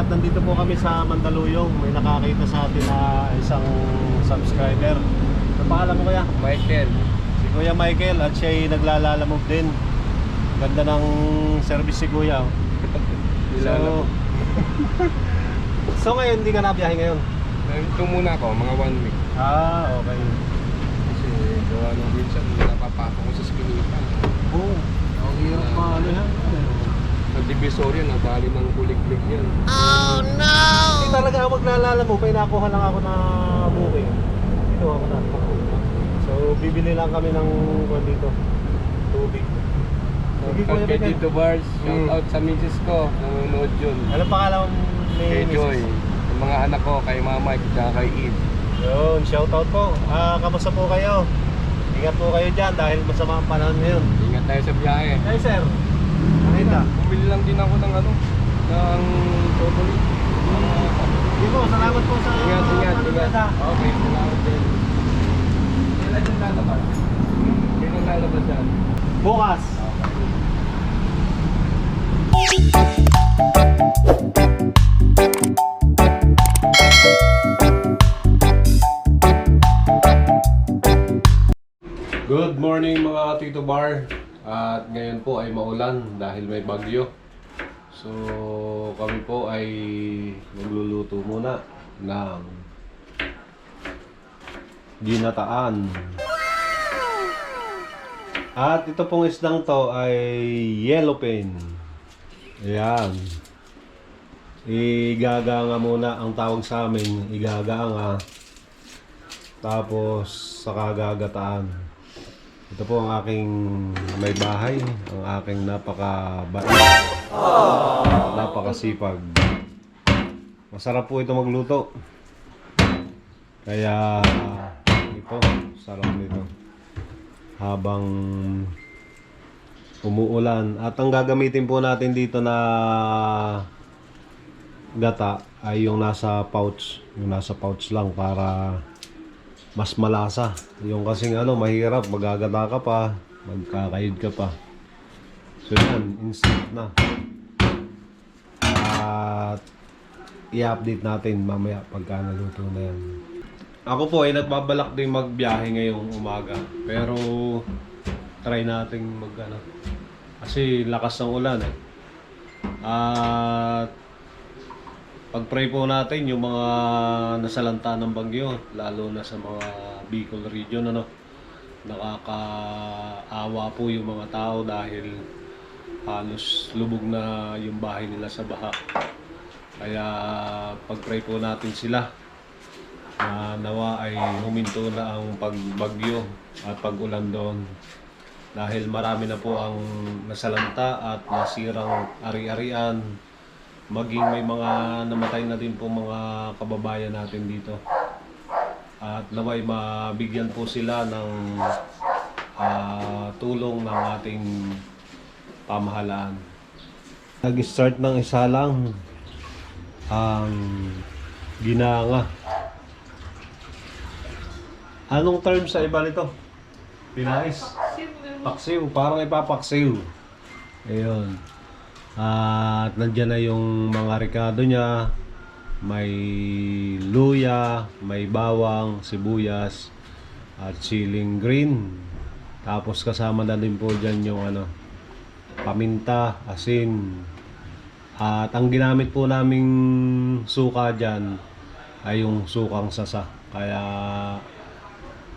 At nandito po kami sa Mandaluyong. May nakakita sa atin na isang subscriber. Ano pangalan mo kaya? Michael. Si Kuya Michael, at siya ay naglalalamog din. Ganda ng service si Kuya. So ngayon hindi ka na biyahe ngayon? Nandito muna ako, mga 1 week. Okay. Kasi gawa nung minsan napapako ko sa Spinita. Oo. Ang hirap paano yan. Nag-divisoria na bali ng kulig-lig yan. Oh no! Hindi talaga ako maglalalamog. May nakuha lang ako na booking. Ito ako na. So bibili lang kami ng dito. Tubig. Sige, Kuya Kay Michael. Tito Bars, shout out sa misis ko, nanonood yun. Anong pangalan ni Kay Mrs.? Joy, yung mga anak ko, kay Mama, at kay Eve. Yun, shoutout po. Kamusta po kayo? Ingat po kayo dyan dahil masama ang panahon ngayon. Ingat tayo sa biyahe. Hey sir, nakita? Bumili lang din ako ng ng chocolate. Hindi po, salamat po sa Ingat. panonood, ha? Okay, salamat din. Kailan yung lalabas? Kailan lalabas yan? Bukas. Good morning mga Tito Bar. At ngayon po ay maulan dahil may bagyo. So kami po ay magluluto muna ng ginataan. At ito pong isdang to ay yellowfin. Ayan. Igaganga muna ang tawag sa amin. Igaganga. Tapos saka gagataan. Ito po ang aking may bahay. Ang aking napakabait. Napakasipag. Masarap po ito magluto. Kaya ito, sarap nito. Habang umuulan. At ang gagamitin po natin dito na gata ay yung nasa pouch. Yung nasa pouch lang para mas malasa. Yung kasing mahirap, magagata ka pa, magkakayod ka pa. So yan, instant na. At i-update natin mamaya pagka naluto na yan. Ako po ay nagbabalak din magbiyahe ngayong umaga. Pero try nating kasi lakas ng ulan eh. At pag-pray po natin yung mga nasalanta ng bagyo, lalo na sa mga Bicol region, nakakaawa po yung mga tao dahil halos lubog na yung bahay nila sa baha. Kaya pag-pray po natin sila na nawa ay huminto na ang pagbagyo at pag-ulan doon. Dahil marami na po ang nasalanta at nasirang ari-arian. Maging may mga namatay na din po mga kababayan natin dito. At naway mabigyan po sila ng tulong ng ating pamahalaan. Nag-start ng isa lang ang ginanga. Anong term sa iba nito? Pinais? Paksiw. Parang ipapaksiw. Ayun. At nandyan na yung mga rekado niya. May luya, may bawang, sibuyas, at siling green. Tapos kasama na din po dyan yung paminta, asin. At ang ginamit po naming suka dyan ay yung sukang sasa. Kaya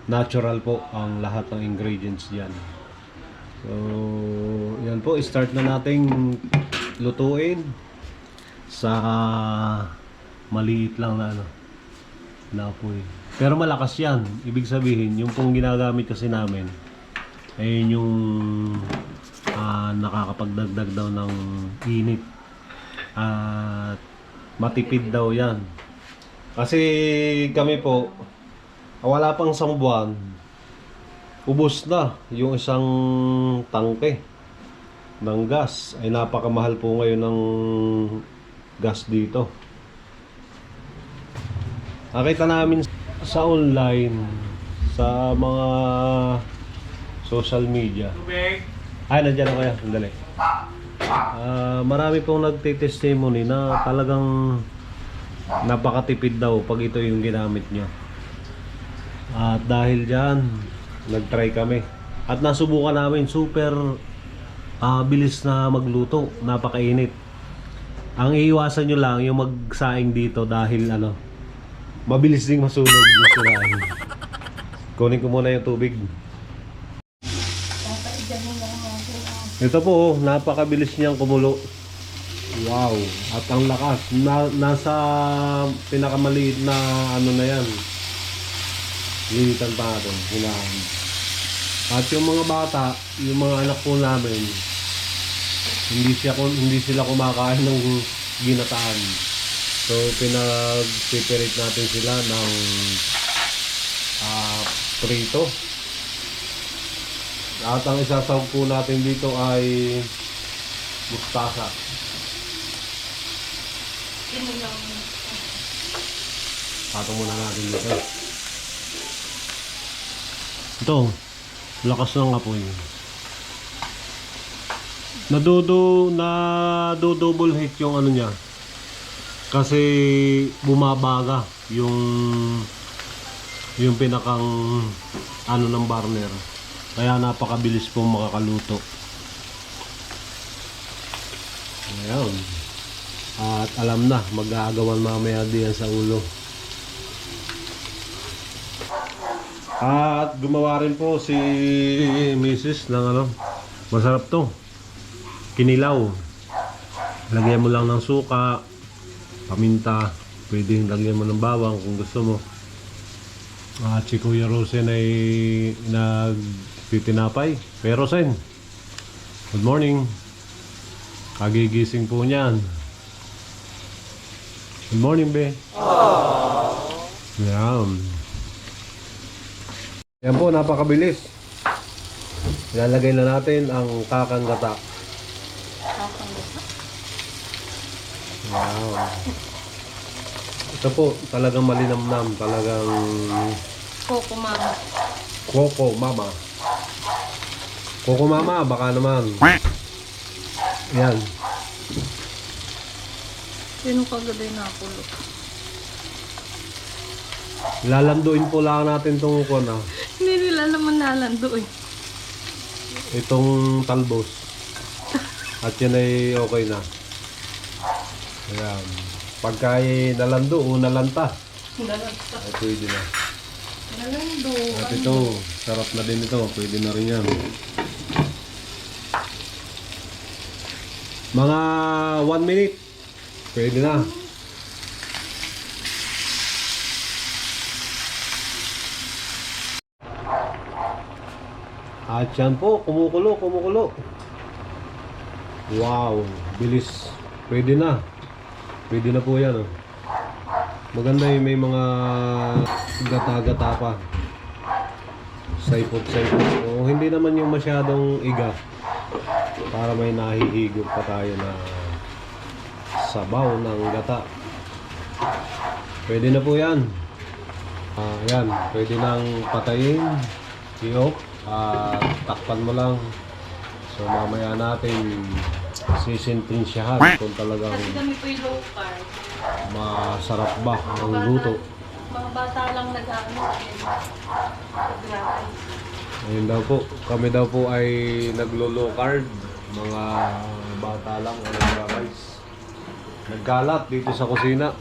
natural po ang lahat ng ingredients dyan. So yan po, start na nating lutuin sa maliit lang na apoy. Pero malakas yan. Ibig sabihin, yung pong ginagamit kasi namin ay yung nakakapagdagdag daw ng init. At matipid daw yan. Kasi kami po, wala pang isang buwan, ubos na yung isang tangke ng gas. Ay napakamahal po ngayon ng gas dito. Nakita namin sa online, sa mga social media. Ay, nandiyan ako yan. Sandali. Marami pong nagtitestimony na talagang napakatipid daw pag ito yung ginamit nyo. At dahil dyan, nag-try kami. At nasubukan namin, super bilis na magluto, napakainit. Ang iiwasan nyo lang yung magsaing dito dahil mabilis ding masunog yung sirain. Kunin ko muna yung tubig. Ito po, napakabilis niyang kumulo. Wow, at ang lakas. Nasa pinakamaliit na na yan. Linitan pa natin, hinahan. At yung mga bata, yung mga anak po namin, hindi sila kumakain ng ginataan. So pinag-separate natin sila ng prito. At ang isasawag po natin dito ay mustasa. Pato muna natin dito. Ito, lakas ng apoy. Double heat yung niya. Kasi bumabaga yung pinakang ng burner. Kaya napakabilis pong makakaluto. Ayan. At alam na, mag-aagawan mamaya diyan sa ulo. At gumawa rin po si Mrs. ng masarap to. Kinilaw. Lagyan mo lang ng suka, paminta, pwedeng lagyan mo ng bawang kung gusto mo. At si Kuya Rosen ay nagtitinapay. Pero Rosen, good morning. Kagigising po niyan. Good morning, be. Yan. Yan po, napakabilis. Ilalagay na natin ang kakang gata. Wow. Ito po, talagang malinamnam. Talagang Coco Mama. Coco Mama. Coco Mama, baka naman. Yan. Sino kagabi na pulo? Lalanduin po lang natin itong Hindi nila naman nalando eh. itong talbos. At yan ay okay na. Ayan. Pagka nalando o nalanta, ay pwede na. Nalando. At ito, sarap na din ito. Pwede na rin yan. Mga 1 minute, pwede na. At yan po, kumukulo. Wow, bilis. Pwede na. Pwede na po yan. Maganda yung may mga gata-gata pa. Saipot-saipot. O hindi naman yung masyadong iga. Para may nahihigop pa tayo na sabaw ng gata. Pwede na po yan. Yan, pwede nang patayin. I-off. Takpan mo lang. So mamaya natin sisintinsyahan kung talagang Kasi kami po yung low carb. masarap ba ang luto. Mga bata lang nag-ano. Ayun daw po, kami daw po ay naglo-low carb. Mga bata lang ang nag-rice. Nagkalat dito sa kusina.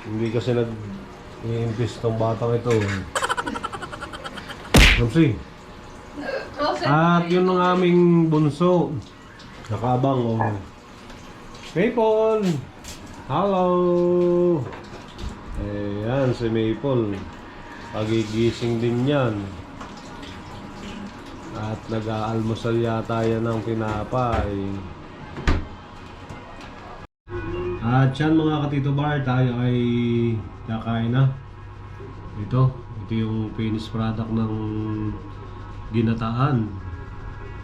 Hindi kasi nag-i-invest tong batang ito. Ramsey. At yun ang aming bunso. Nakabang Maple! Hello! Ayan si Maple. Pagigising din yan. At nag-aalmusal yata yan ng pinapay. At yan mga katito bar, tayo ay kakain na. Ito yung finished product ng ginataan.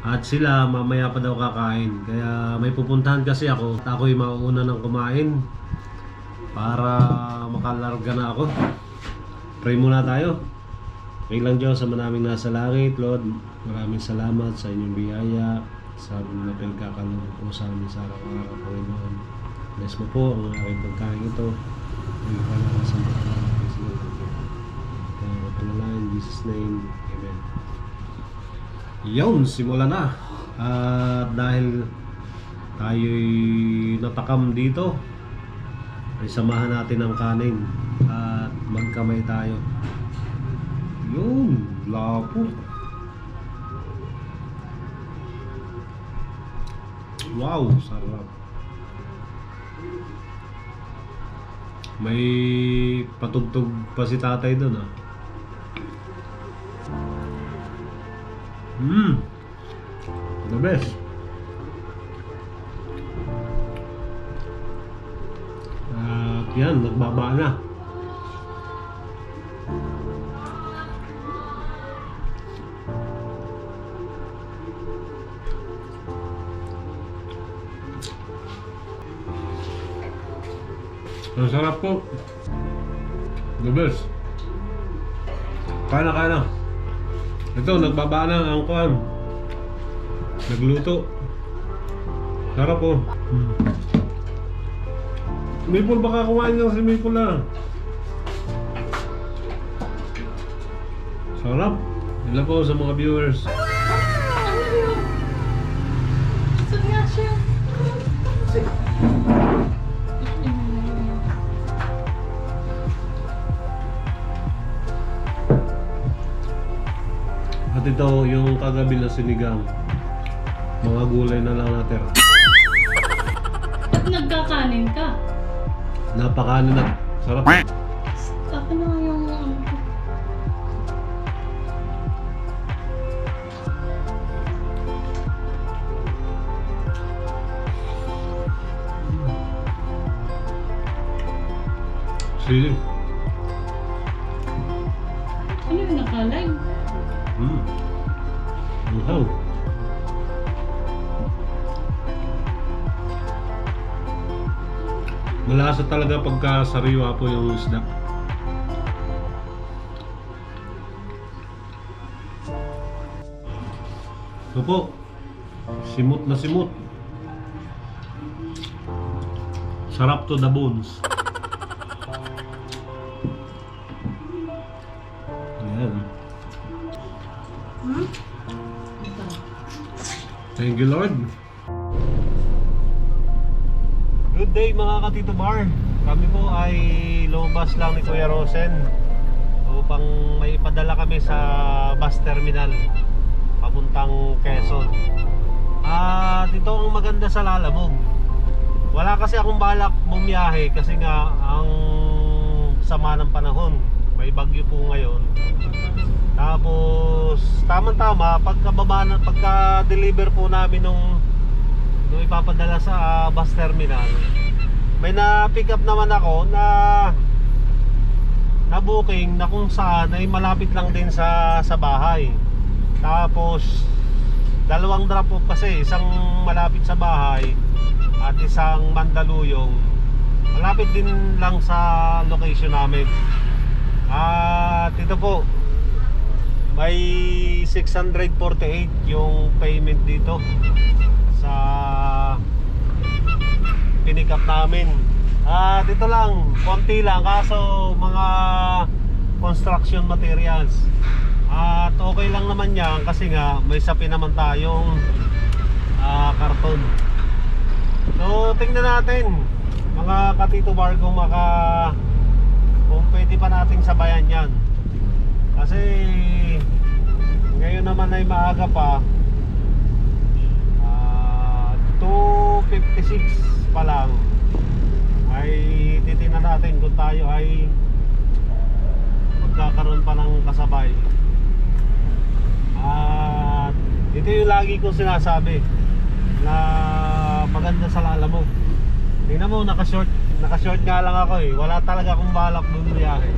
At sila mamaya pa daw kakain. Kaya may pupuntahan kasi ako. At ako'y mauuna ng kumain para makalarga na ako. Pray muna tayo. Kailang Diyos sa manaming nasa langit, Lord, maraming salamat sa inyong biyaya. Sabi na pinagkakaloob po sa amin sa araw-araw, Panginoon. Bless mo po ang aking pagkain ito. Ang kalakasan mo po ang aking sinunod. Kaya mapanalangin in Jesus' name. Amen. Yun, simula na. At dahil tayo'y natakam dito, ay samahan natin ang kanin at magkamay tayo. Yun, lapo. Wow, sarap. May patugtog pa si tatay doon ah. The best. At yan, nagbaba na. Ang sarap po. The best. Kaya na. Ito, nagbaba na ang kuhan. Nagluto. Sarap po. Maple, baka kumain lang si Maple na. Sarap. Ilan po sa mga viewers. Gusto nga siya. At ito, yung kagabi na sinigang. Mga gulay na lang natira. Ba't nagkakanin ka? Napakanin na. Sarap. Ako na yung... Sili. Ano yung nakalay? Uhaw. Malasa talaga pagka sariwa po yung isda. Ito po, simot na simot. Sarap to the bones. Ayan. Ito. Thank you, Lord. Good day mga Katito Bar. Kami po ay lumabas lang ni Kuya Rosen upang may ipadala kami sa bus terminal papuntang Quezon. At ito ang maganda sa Lalamog. Wala kasi akong balak bumiyahe kasi nga ang sama ng panahon. May bagyo po ngayon. Tapos tama-tama pagka-deliver po namin nung ipapadala sa bus terminal, may na-pick up naman ako na booking na kung saan ay malapit lang din sa bahay. Tapos dalawang drop off kasi, isang malapit sa bahay at isang Mandaluyong. Malapit din lang sa location namin. At ito po, may 648 yung payment dito sa pinick up namin. At ito lang, konti lang, kaso mga construction materials. At okay lang naman yan kasi nga may sapi naman tayong karton. So tingnan natin mga Katito Bar kung pwede pa nating sabayan yan. Kasi ngayon naman ay maaga pa, 2:56 pa lang, ay titingnan natin kung tayo ay magkakaroon pa ng kasabay. At ito yung lagi kong sinasabi na maganda sa Lalamog. Tingnan mo, naka-short nga lang ako eh. Wala talaga akong balak bumiyahe.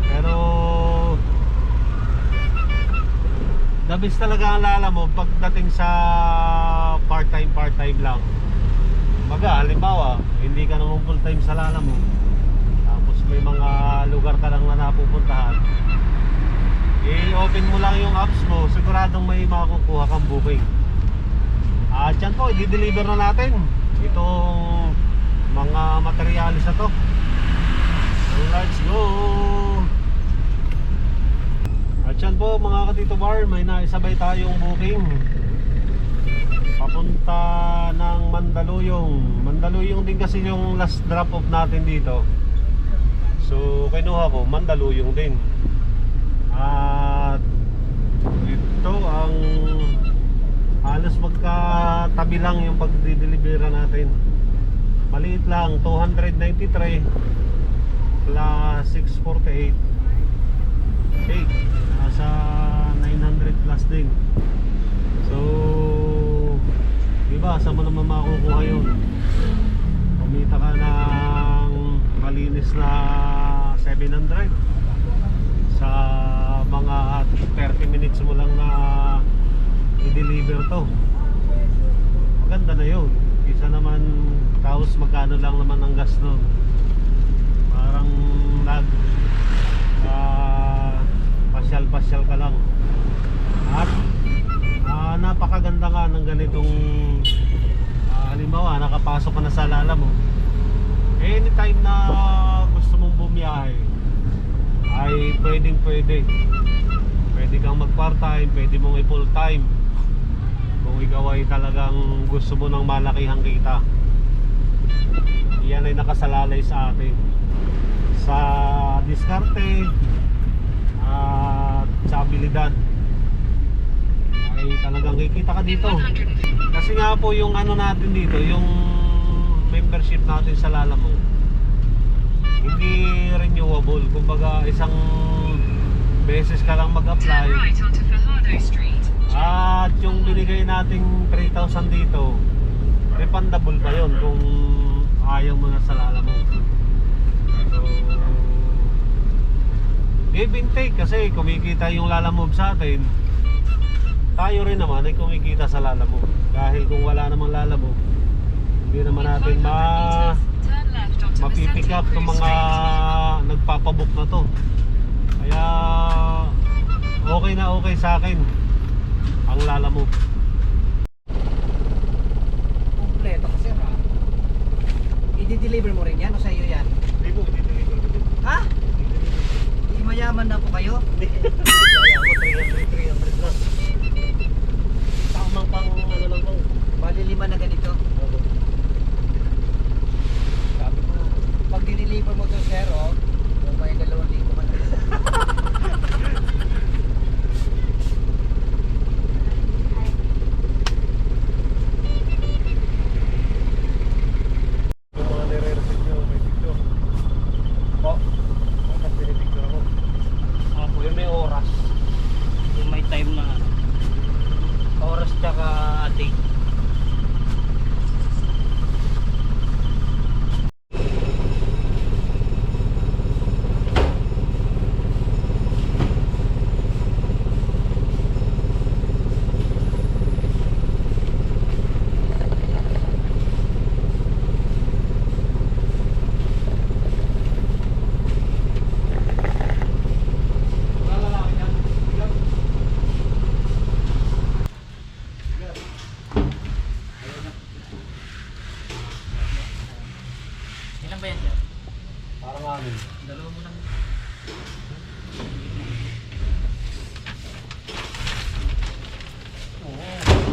Pero the best talaga ang Lalamog pagdating sa part-time lang. Halimbawa, hindi ka naman full-time sa Lalamog, tapos may mga lugar ka lang na napupuntahan, i-open mo lang yung apps mo, siguradong may makukuha kang booking. At yan po, i-deliver na natin itong mga materialis na to. So, let's go! At yan po mga Katito Bar, may naisabay tayong booking papunta ng Mandaluyong. Mandaluyong din kasi yung last drop off natin dito. So kinuha ko, Mandaluyong din. At ito ang halos magkatabi lang yung pag-deliver natin. Maliit lang, 293 plus 648. Okay, nasa 900 plus din. So diba, saan mo naman makukuha yun? Kumita ka ng malinis na 700 sa mga 30 minutes mo lang na i-deliver to. Maganda na yun. Isa naman, tapos magkano lang naman ang gas nun. Parang pasyal-pasyal ka lang. At napakaganda nga ng ganitong halimbawa, nakapasok ka na sa Lala mo. Anytime na gusto mong bumiyahe ay pwede. Pwede kang mag part time, pwede mong i-full time kung ikaw ay talagang gusto mo ng malakihang kita. Yan ay nakasalalay sa atin sa diskarte at sa abilidad. Ay talagang kikita ka dito. Kasi nga po yung ano natin dito, yung membership natin sa Lalamove, hindi renewable. Kumbaga isang beses ka lang mag-apply. At yung binigay nating 3,000 dito, refundable pa yon kung ayaw mo na sa Lalamove. So, give and take kasi kumikita yung Lalamove sa atin. Tayo rin naman ay kumikita sa Lalamove. Dahil kung wala namang Lalamove, hindi naman natin mapipick up ng mga nagpapabook na to. Kaya okay sa akin ang Lalamove. Kompleto kasi ha. I-deliver mo rin yan o sa iyo yan? Hindi po, i-deliver ko din. Ha? Hindi mayaman na po kayo? Kaya ako 300 lang. Tamang pang ano lang po. Bali 5 na ganito. Sabi ko, pag diniliver mo to sir, oh, kung may 2,000 ka na. Yung mga nire-receive nyo, may picture. Po, bakit pinipicture ako? Ako yun may oras. Yung may time na oras tsaka date. Ilan ba yan sir? Parang amin. Dalawa mo lang.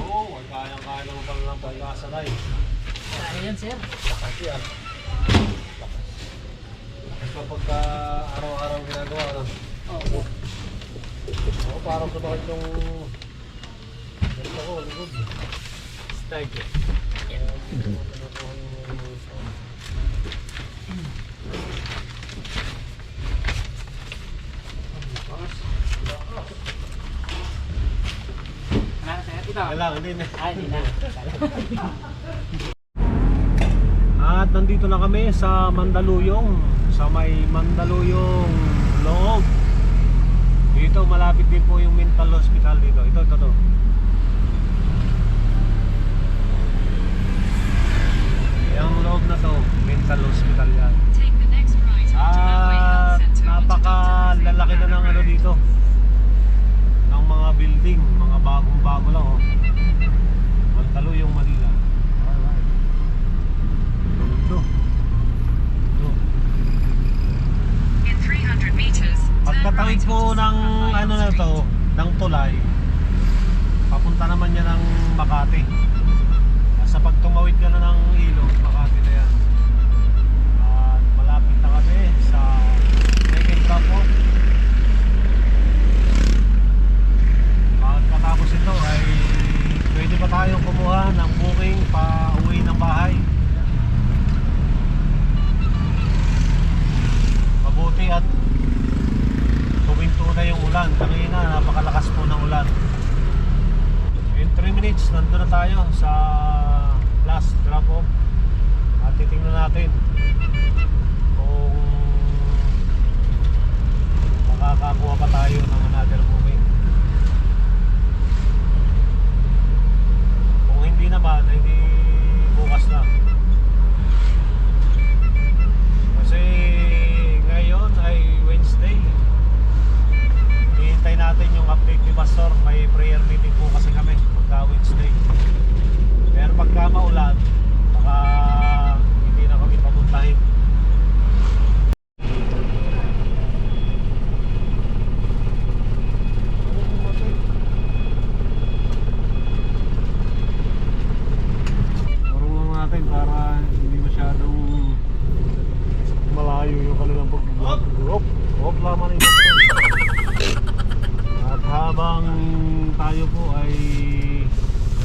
Oo, kayang-kaya naman pala ng pagkasanay. Kaya yan sir. Lakas yan. Lakas kapag araw-araw ginagawa na. Oo. Oo, parang sumakit yung ganito ko, likod. Start yun. Ano sir? Ito? Kailangan din eh. Ay, hindi na. At nandito na kami sa Mandaluyong, sa may Mandaluyong loob. Dito malapit din po yung mental hospital dito. Ito. Yung loob na to, mental hospital yan. At napakalalaki na ng ano dito, ng mga building, mga bagong-bago lang oh. Mandaluyong, Manila. Alright. Ito. Ito. In 300 meters, turn Pagkatawid right ko onto ng Santa ano na Street. to, ng tulay, papunta naman yan ng Makati. Sa pag tumawid ka na ng ilog, Makati na yan. At malapit na kami sa second drop off. Pagkatapos ito ay pwede pa tayong kumuha ng booking pa uwi ng bahay. Mabuti at tuminto na yung ulan. Kanina napakalakas po ng ulan. In 3 minutes nandun na tayo sa last drop off. At titingnan natin kung makakakuha pa tayo ng another booking. Kung hindi naman, hindi bukas na. Kasi ngayon ay Wednesday. Hihintay natin yung update ni Pastor. May prayer meeting po kasi kami pagka Wednesday. Pero pagka maulan, baka hindi na kami papuntahin. Marunong lang natin para hindi masyadong malayo yung kanilang pag-vlog. Hop lamang yung at habang tayo po ay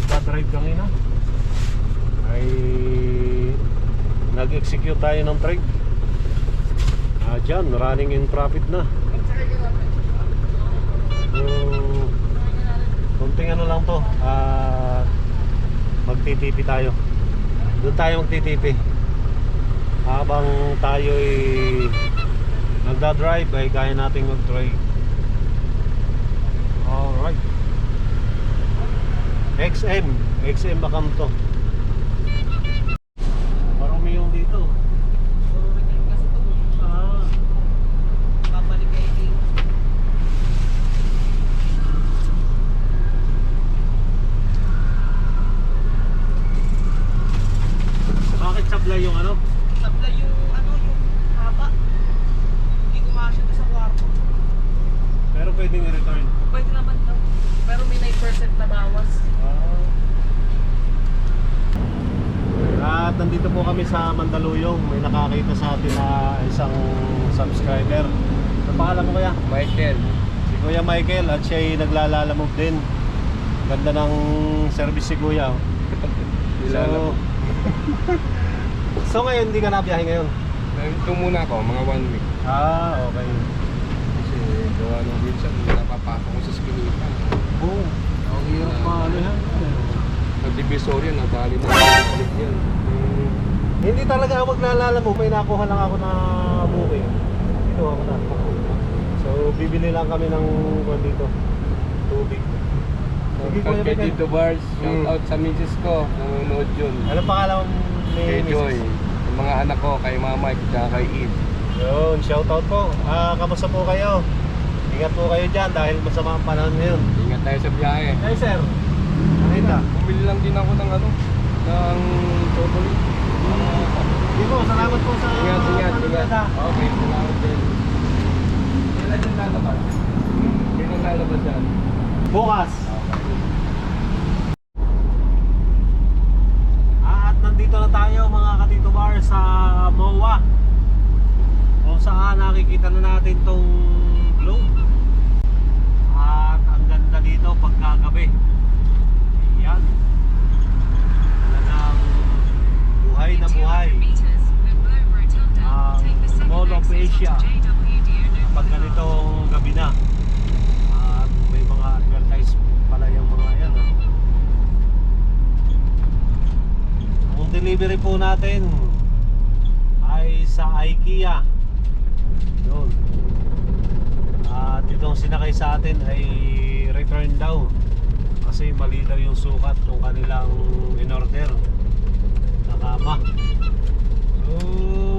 nagdadrive kanina, ay nag-execute tayo ng trade. Dyan, running in profit na. Kunting ano lang to, magtitipi tayo. Doon tayo magtitipi. Habang tayo ay nagdadrive ay kaya nating mag-trade. Alright. XM bakam to. Marami yung dito. Bakit sablay yung ano? Sablay yung yung haba. Hindi kumasya doon sa kwarto. Pero pwedeng i-return. Pwede naman daw. Pero may 9% na bawas. At nandito po kami sa Mandaluyong. May nakakita sa atin na isang subscriber. Ano pangalan mo kaya? Michael. Si Kuya Michael at siya ay naglalalamove din. Ganda ng service si Kuya. So ngayon hindi ka nabiyahe ngayon? Ito muna ako, mga 1 week. Okay. Kasi gawa nung minsan, napapasok ko sa Spinita. Oo. Ang hirap paano yan. Nag-divisoria, nadali na ulit yan. Hindi talaga ako maglalalamovove. May nakuha lang ako na booking. Ito ako na. So bibili lang kami ng kwan dito. Tubig. Sige, Kuya Kay Michael. Dito Bars, shout out sa misis ko, nanonood yun. Anong pangalan ni Kay Mrs.? Joy, yung mga anak ko, kay Mama, at kay Eve. Yun, shoutout po. Kamusta po kayo? Ingat po kayo dyan dahil masama ang panahon ngayon. Ingat tayo sa biyahe. Hey sir, Anita. Bumili lang din ako ng ng chocolate. Hindi po, salamat po sa Ingat. panonood. Okay, salamat din. Kailan yung lalabas? Kailan lalabas yan? Bukas. At nandito na tayo mga katito bar sa MOA. Kung saan nakikita na natin tong globe. At ang ganda dito pagkagabi. Yan. Talagang buhay na buhay. Mall of Asia. Kapag ganitong gabi na. At may mga advertise pala yung mga yan. Ang delivery po natin ay sa IKEA. Yun. At itong sinakay sa atin ay return daw. Kasi mali daw yung sukat ng kanilang in-order na kama. So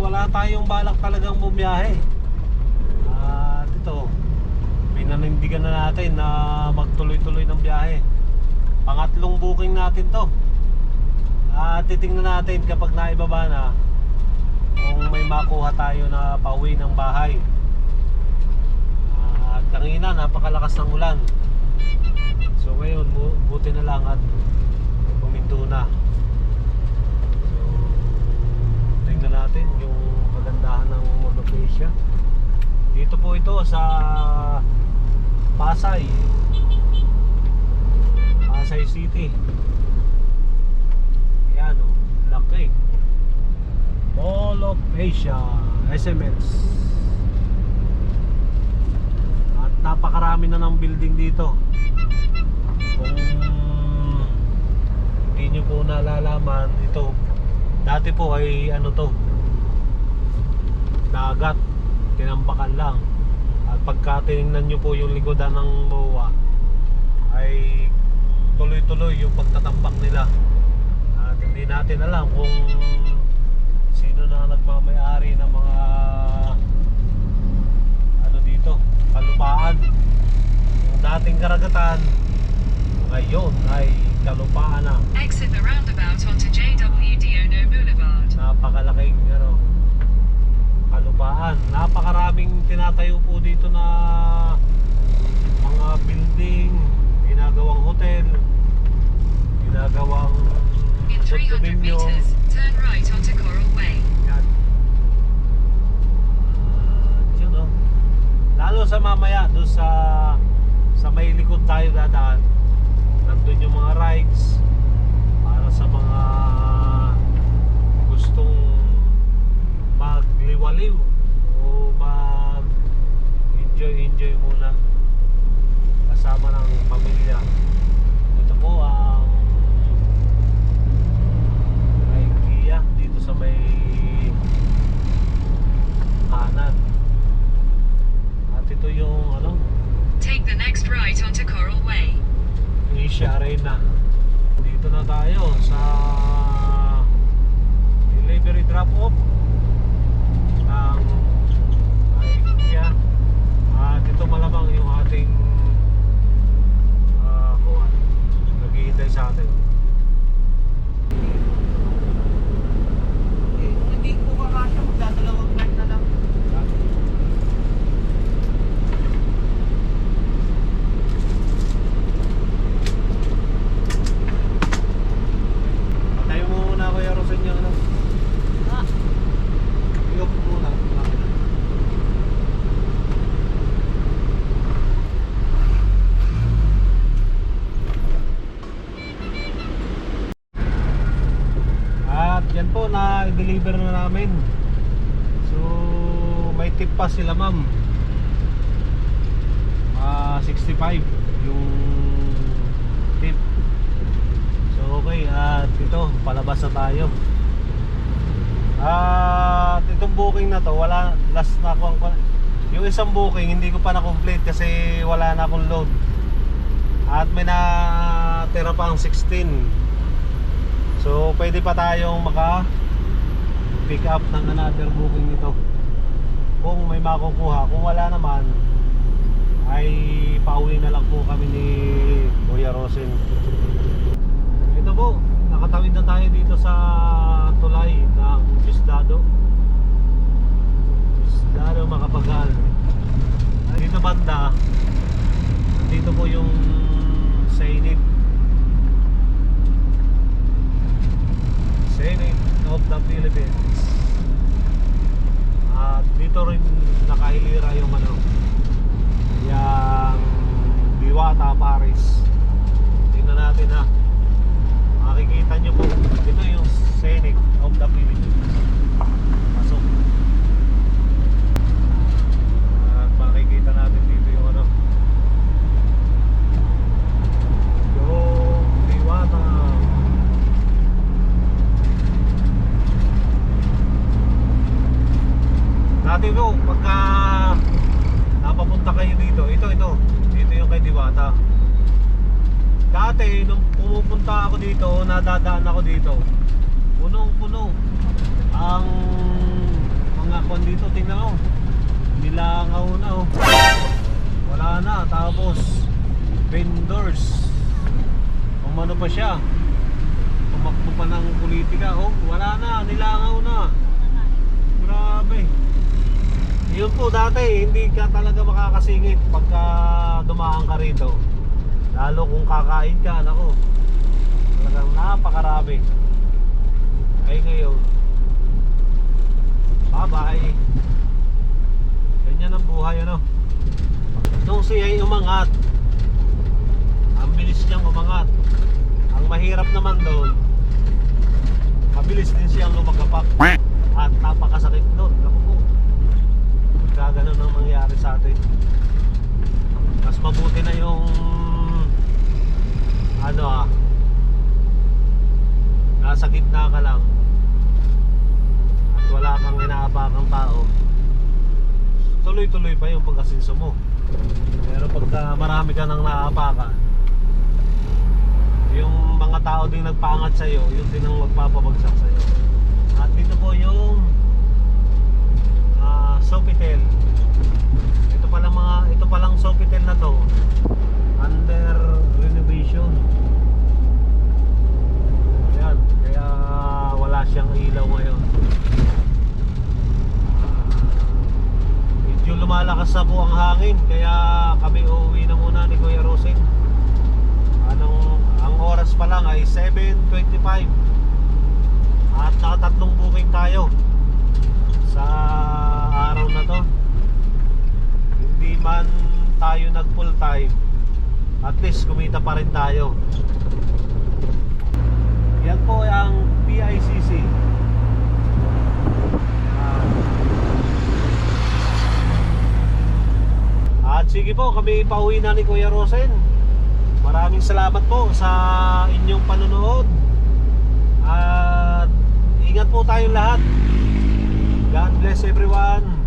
wala tayong balak talagang bumiyahe. At ito, pinanindigan na natin na magtuloy-tuloy ng biyahe. Pangatlong booking natin to. titingnan natin kapag naibaba na kung may makuha tayo na pauwi ng bahay. At kanina napakalakas ng ulan. So ngayon buti na lang at puminto na. So tingnan natin yung kagandahan ng Monopecia. Dito po ito sa Pasay City. Ayan o, laki. Mall of Asia, SMX. At napakarami na ng building dito. Kung hindi nyo po nalalaman, ito dati po ay ano to, dagat, tinambakan lang. At pagka tinignan nyo po yung likodan ng MOA, ay tuloy-tuloy yung pagtatambak nila. At hindi natin alam kung sino na nagmamay-ari ng mga ano dito, kalupaan. Yung dating karagatan ngayon ay kalupaan na. Exit the roundabout onto JWD Ono Boulevard. Napakalaking ano, kalupaan. Napakaraming tinatayo po dito na mga building, ginagawang hotel, ginagawang In 300 condominium. meters, turn right onto Coral Way. Yan. Yun o. Lalo sa mamaya doon sa may likod tayo dadaan. Nandun yung mga rides para sa mga gustong magliwaliw o mag-enjoy muna kasama ng pamilya. Ito po ang IKEA dito sa may kanan. At ito yung ano, Take the next right onto Coral Way. Asia Arena. Dito na tayo sa delivery drop-off ng IKEA. At ito malamang yung ating naghihintay sa atin. Hindi po kakasya, magdadalawang card na lang. Patayo mo muna ako yung Rosen yung ano. Iyok mo muna. Malaki na. At yan po, na-deliver na namin. So may tip pa sila ma'am. 65 yung tip. So okay, at ito, palabas na tayo. At itong booking na to, wala, last na ako yung isang booking hindi ko pa na-complete kasi wala na akong load. At may natira pang 16. So pwede pa tayong maka-pick up ng another booking nito kung may makukuha. Kung wala naman ay pauwi na lang po kami ni Kuya Rosen. Ito po, nakatawid na tayo dito sa tulay ng Bisdado Makapagal. Dito banda, dito po yung Senate of the Philippines. At dito rin nakahilira yung ano, yung Diwata Paris. Tingnan natin ha. Makikita nyo po, ito yung Senate of the Philippines. Pasok. At makikita natin dito yung ano, yung Diwata. Dati po, pagka napapunta kayo dito, ito yung kay Diwata. Dati, nung pumupunta ako dito, nadadaan ako dito, punong-puno ang mga kwan dito. Tingnan mo, nilangaw na oh. Wala na, tapos vendors, kung ano pa siya, tumakbo pa ng politika. Oh, wala na, nilangaw na. Grabe. Yun po dati, hindi ka talaga makakasingit pagka dumaan ka rito. Lalo kung kakain ka, nako. Talagang napakarami. Ay ngayon, bye-bye. Ganyan ang buhay, ano. Nung siya ay umangat, ang bilis niyang umangat. Ang mahirap naman doon, mabilis din siyang lumagapak. At napakasakit doon. Naku po, ganun ang mangyari sa atin. Mas mabuti na yung nasa gitna ka lang at wala kang inaabakang tao, tuloy-tuloy pa yung pag-asinso mo. Pero pagka marami ka nang naapakan, yung mga tao din nagpaangat sa'yo, yun din ang magpapabagsak sa'yo. At dito po yung Sofitel. Ito palang Sofitel na to, under renovation. Ayan, kaya wala siyang ilaw ngayon. Medyo lumalakas na po ang hangin, kaya kami uuwi na muna ni Kuya Rosin. Ang oras pa lang ay 7:25 at nakatatlong booking tayo sa araw na to. Hindi man tayo nag full time, at least kumita pa rin tayo. Yan po ang PICC. At sige po, kami pauwi na ni Kuya Rosen. Maraming salamat po sa inyong panonood. At ingat po tayong lahat. God bless everyone.